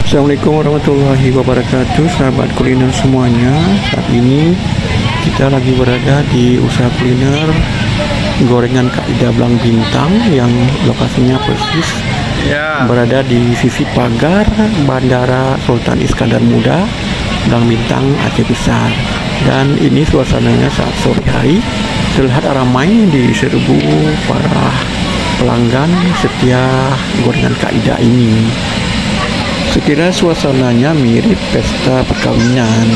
Assalamualaikum warahmatullahi wabarakatuh, sahabat kuliner semuanya. Saat ini kita lagi berada di usaha kuliner gorengan Kak Ida Blang Bintang yang lokasinya persis berada di sisi pagar Bandara Sultan Iskandar Muda, Blang Bintang, Aceh Besar. Dan ini suasananya saat sore hari, terlihat ramai diserbu para pelanggan setia gorengan Kak Ida ini. Sekira suasananya mirip pesta perkawinan.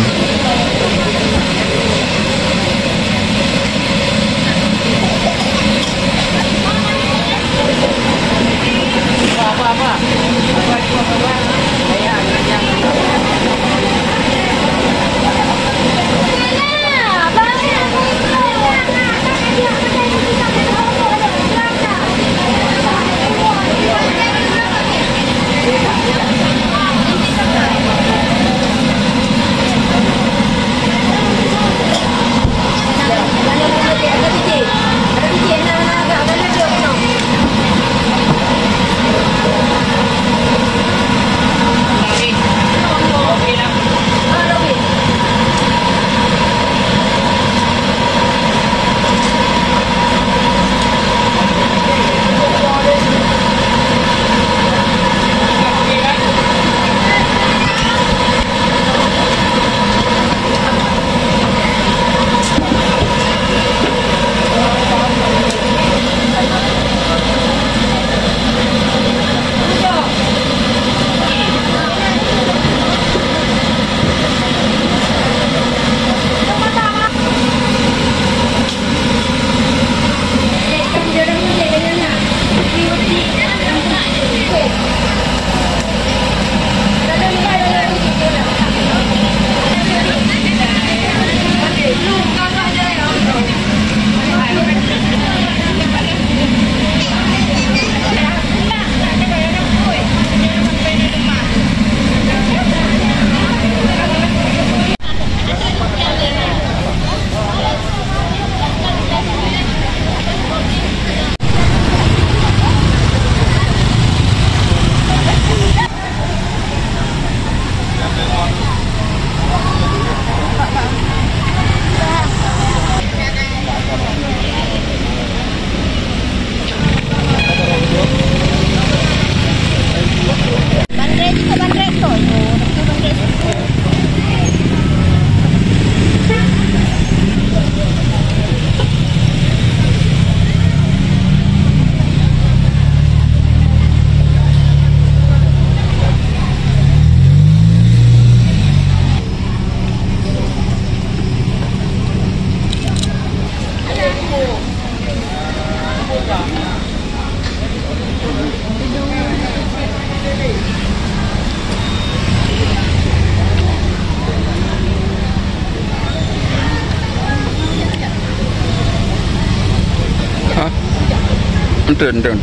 Enten,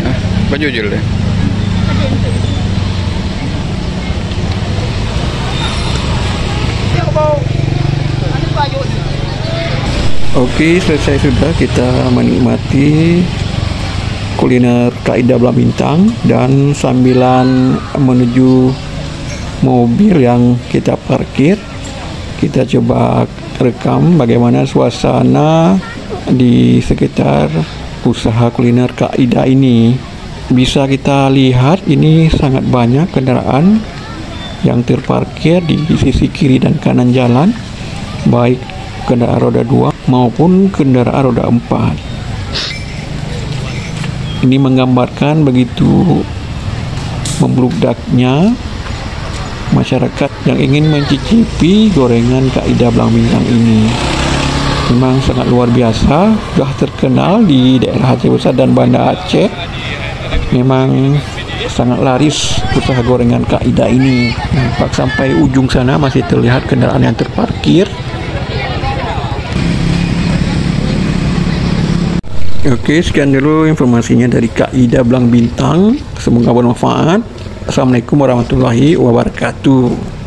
baju je deh. Oke, selesai sudah kita menikmati kuliner Kak Ida Blang Bintang, dan sambilan menuju mobil yang kita parkir, kita coba rekam bagaimana suasana di sekitar usaha kuliner Kak Ida ini. Bisa kita lihat ini sangat banyak kendaraan yang terparkir di sisi kiri dan kanan jalan, baik kendaraan roda 2 maupun kendaraan roda 4. Ini menggambarkan begitu membludaknya masyarakat yang ingin mencicipi gorengan Kak Ida Blang Bintang ini. Memang sangat luar biasa, sudah terkenal di daerah Aceh Besar dan Banda Aceh. Memang sangat laris usaha gorengan Kak Ida ini. Nampak sampai ujung sana masih terlihat kendaraan yang terparkir. Oke, sekian dulu informasinya dari Kak Ida Blang Bintang. Semoga bermanfaat. Assalamualaikum warahmatullahi wabarakatuh.